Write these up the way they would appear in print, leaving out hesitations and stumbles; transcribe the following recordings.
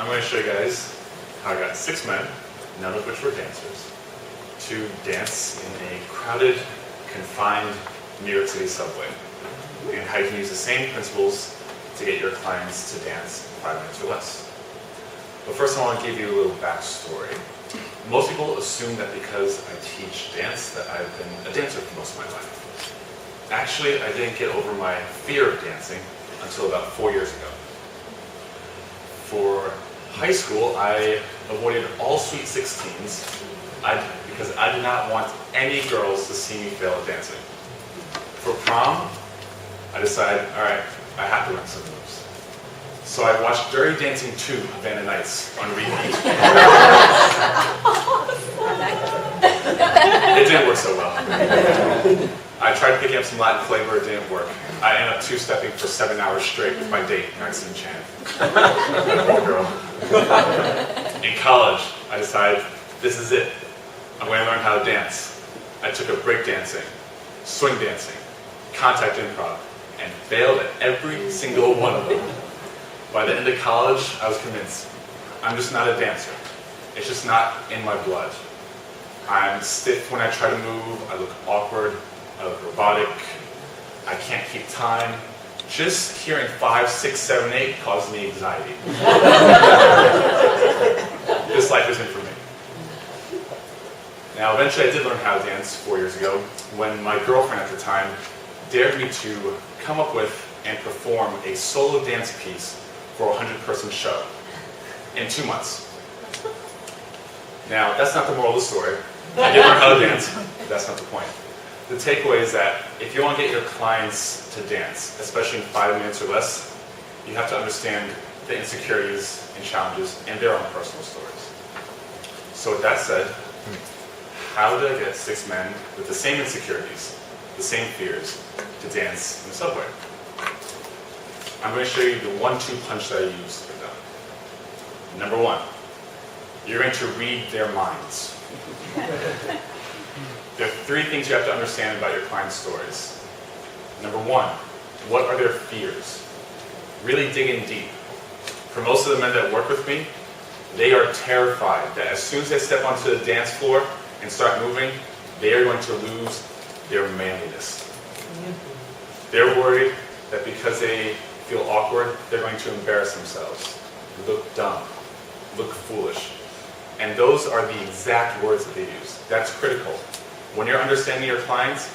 I'm going to show you guys how I got 6 men, none of which were dancers, to dance in a crowded, confined New York City subway, and how you can use the same principles to get your clients to dance in 5 minutes or less. But first I want to give you a little backstory. Most people assume that because I teach dance that I've been a dancer for most of my life. Actually, I didn't get over my fear of dancing until about 4 years ago. For high school, I avoided all Sweet 16s because I did not want any girls to see me fail at dancing. For prom, I decided, all right, I have to learn some moves. So I watched Dirty Dancing 2 Van Nights on repeat. It didn't work so well. I tried picking up some Latin flavor, it didn't work. I ended up two-stepping for 7 hours straight with my date, Maxine Chan. Poor girl. In college, I decided, this is it. I'm going to learn how to dance. I took up break dancing, swing dancing, contact improv, and failed at every single one of them. By the end of college, I was convinced, I'm just not a dancer. It's just not in my blood. I'm stiff when I try to move, I look awkward, I look robotic, I can't keep time. Just hearing 5, 6, 7, 8 caused me anxiety. This life isn't for me. Now, eventually I did learn how to dance 4 years ago when my girlfriend at the time dared me to come up with and perform a solo dance piece for a 100-person show in 2 months. Now, that's not the moral of the story. I did learn how to dance, but that's not the point. The takeaway is that if you want to get your clients to dance, especially in 5 minutes or less, you have to understand the insecurities and challenges and their own personal stories. So with that said, how did I get 6 men with the same insecurities, the same fears, to dance in the subway? I'm going to show you the 1-2 punch that I used for them. Number 1, you're going to read their minds. There are 3 things you have to understand about your clients' stories. Number 1, what are their fears? Really dig in deep. For most of the men that work with me, they are terrified that as soon as they step onto the dance floor and start moving, they are going to lose their manliness. They're worried that because they feel awkward, they're going to embarrass themselves, look dumb, look foolish. And those are the exact words that they use. That's critical. When you're understanding your clients,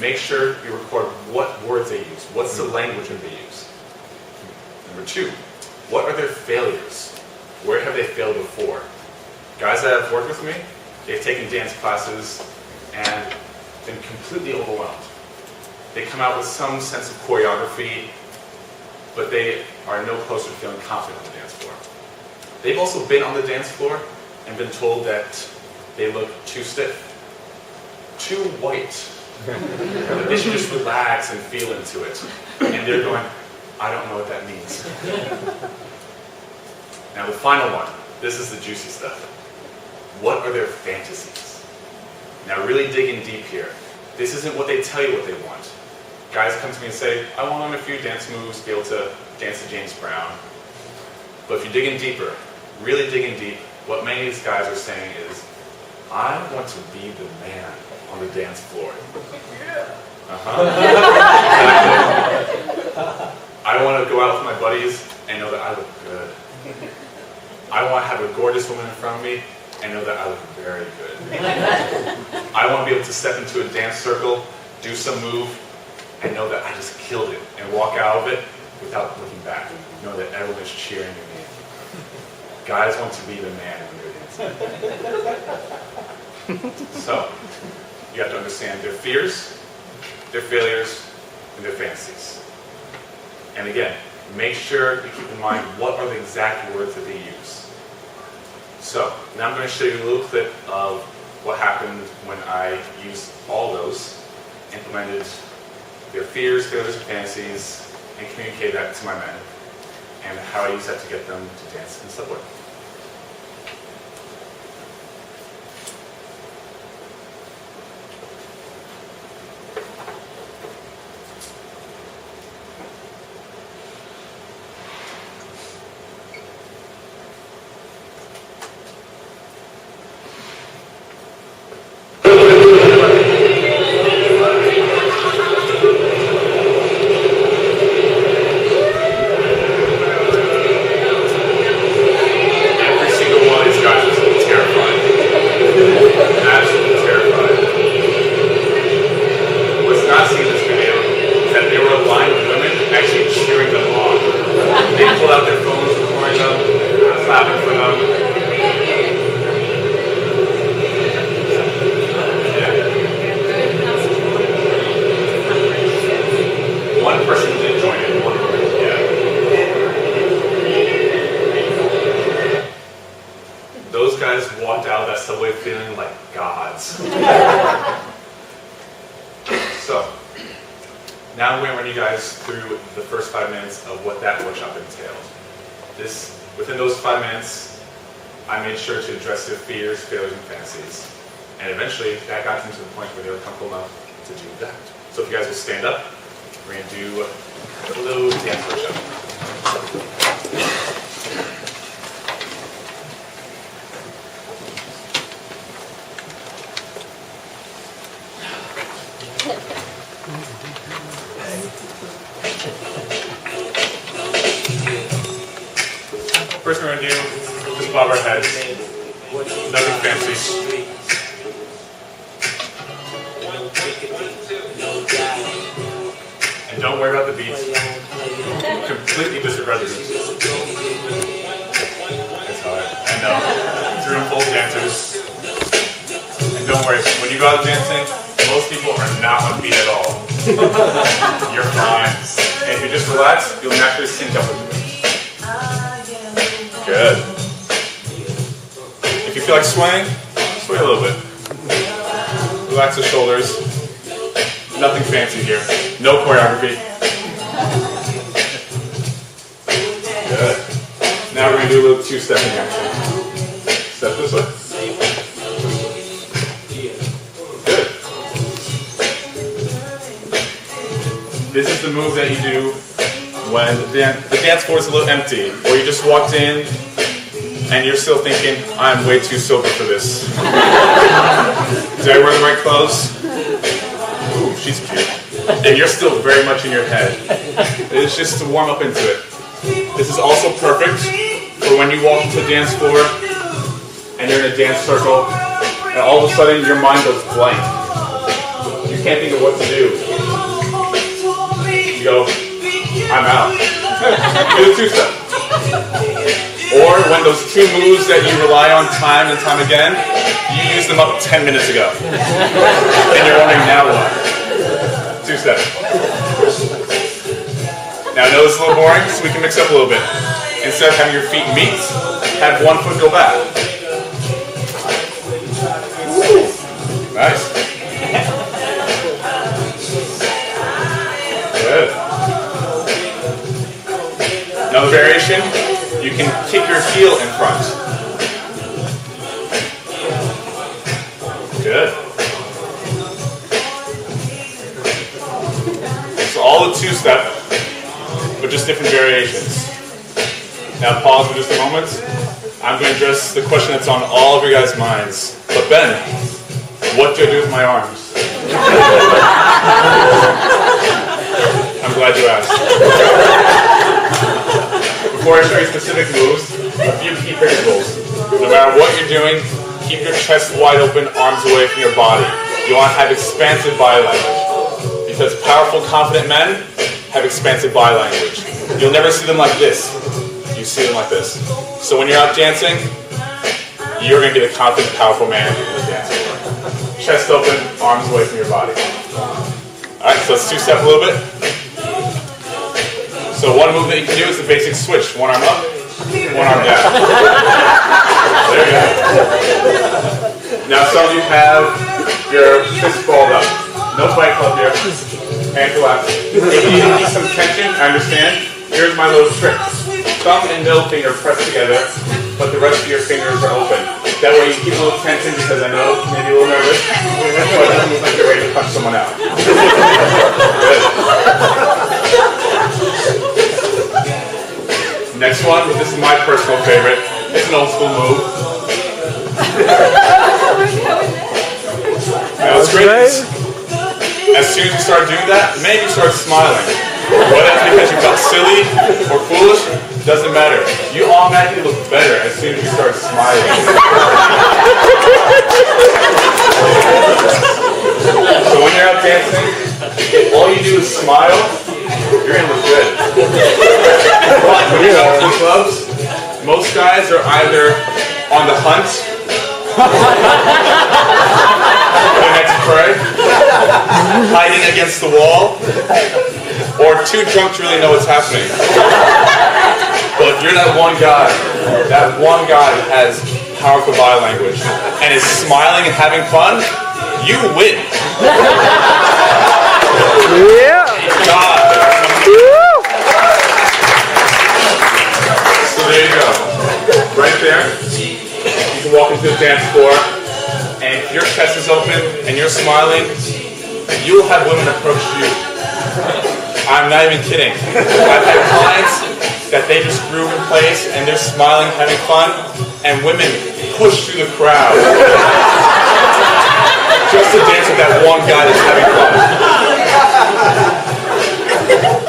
make sure you record what words they use. What's the language that they use? Number 2, what are their failures? Where have they failed before? Guys that have worked with me, they've taken dance classes and been completely overwhelmed. They come out with some sense of choreography, but they are no closer to feeling confident on the dance floor. They've also been on the dance floor and been told that they look too stiff, too white, that they should just relax and feel into it. And they're going, I don't know what that means. Now the final one, this is the juicy stuff. What are their fantasies? Now really dig in deep here. This isn't what they tell you what they want. Guys come to me and say, I want to learn a few dance moves, be able to dance to James Brown. But if you dig in deeper, really dig in deep, what many of these guys are saying is, I want to be the man on the dance floor. I want to go out with my buddies and know that I look good. I want to have a gorgeous woman in front of me and know that I look very good. I want to be able to step into a dance circle, do some move, and know that I just killed it and walk out of it without looking back. Know that everyone is cheering me. Guys want to be the man when they're dancing. So, you have to understand their fears, their failures, and their fantasies. And again, make sure you keep in mind what are the exact words that they use. So, now I'm going to show you a little clip of what happened when I used all those, implemented their fears, failures, and fantasies, and communicated that to my men, and how I use that to get them to dance in the subway. left Subway feeling like gods. So, now I'm going to run you guys through the first 5 minutes of what that workshop entailed. Within those 5 minutes, I made sure to address their fears, failures, and fantasies. And eventually, that got them to the point where they were comfortable enough to do that. So if you guys will stand up, we're going to do a little dance workshop. First we're going to do just bob our heads. Nothing fancy. And don't worry about the beats. Completely disregard the beats. That's hard. I know. It's a room full of dancers. And don't worry, when you go out dancing, most people are not on beat at all. You're fine. And if you just relax, you'll naturally sync up with the beat. Good. If you feel like swaying, sway a little bit. Relax the shoulders. Nothing fancy here. No choreography. Good. Now we're going to do a little two-stepping action. Step this way. Good. This is the move that you do when the dance floor is a little empty, or you just walked in and you're still thinking, I'm way too sober for this. Did I wear the right clothes? Ooh, she's cute. And you're still very much in your head. It's just to warm up into it. This is also perfect for when you walk into the dance floor and you're in a dance circle and all of a sudden your mind goes blank. You can't think of what to do. You go, I'm out. Do the two-step. Or when those two moves that you rely on time and time again, you used them up 10 minutes ago. And you're wondering, now what? Two-step. Now I know this is a little boring, so we can mix up a little bit. Instead of having your feet meet, have one foot go back. Nice. Good. Another variation, you can kick your heel in front. Good. So all the two-step, but just different variations. Now pause for just a moment. I'm going to address the question that's on all of your guys' minds. But Ben, what do I do with my arms? I'm glad you asked. Before I show you specific moves, a few key principles. No matter what you're doing, keep your chest wide open, arms away from your body. You want to have expansive body language. Because powerful, confident men have expansive body language. You'll never see them like this. You see them like this. So when you're out dancing, you're going to be the confident, powerful man in the dance floor. Chest open, arms away from your body. Alright, so let's two-step a little bit. So one move that you can do is the basic switch. One arm up, one arm down. There you go. Now some of you have your fists balled up. No fight club here. Hands relaxed. If you need some tension, I understand. Here's my little trick. Thumb and middle finger pressed together, but the rest of your fingers are open. That way you keep a little tension because I know maybe a little nervous, but it doesn't look like you're ready to punch someone out. Good. Next one, this is my personal favorite. It's an old school move. Now it's great. As soon as you start doing that, maybe start smiling. Whether it's because you felt silly or foolish, doesn't matter. You automatically look better as soon as you start smiling. So when you're out dancing, if all you do is smile, you're going to look good. When you're out in clubs, most guys are either on the hunt for the next prey, hiding against the wall, or too drunk to really know what's happening. But if you're that one guy that has powerful body language and is smiling and having fun, you win. Yeah. God. So there you go. Right there. You can walk into the dance floor, and if your chest is open and you're smiling, you will have women approach you. I'm not even kidding. I've had clients that they just groove in place and they're smiling, having fun, and women push through the crowd just to dance with that one guy that's having fun.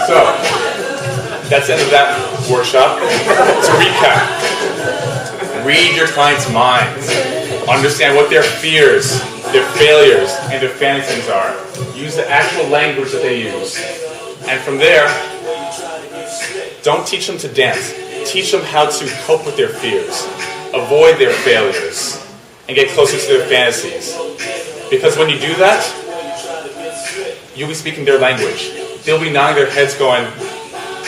So, that's the end of that workshop. To recap, read your clients' minds. Understand what their fears, their failures, and their fantasies are. Use the actual language that they use. And from there, don't teach them to dance. Teach them how to cope with their fears, avoid their failures, and get closer to their fantasies. Because when you do that, you'll be speaking their language. They'll be nodding their heads going,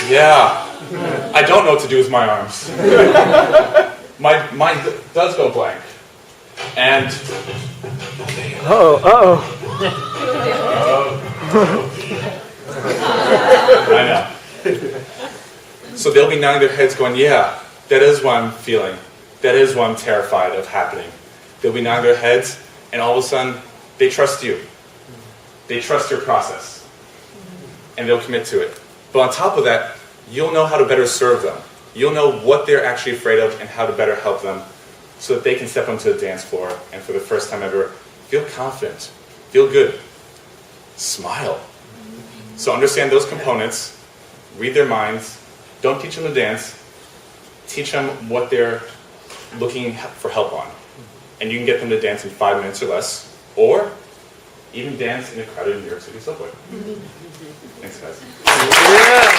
yeah, I don't know what to do with my arms. My mind does go blank. And I know. So they'll be nodding their heads going, yeah, that is what I'm feeling. That is what I'm terrified of happening. They'll be nodding their heads, and all of a sudden, they trust you. They trust your process. And they'll commit to it. But on top of that, you'll know how to better serve them. You'll know what they're actually afraid of and how to better help them so that they can step onto the dance floor and for the first time ever, feel confident, feel good, smile. So understand those components, read their minds, don't teach them to dance, teach them what they're looking for help on. And you can get them to dance in 5 minutes or less, or even dance in a crowded New York City subway. Thanks, guys. Yeah.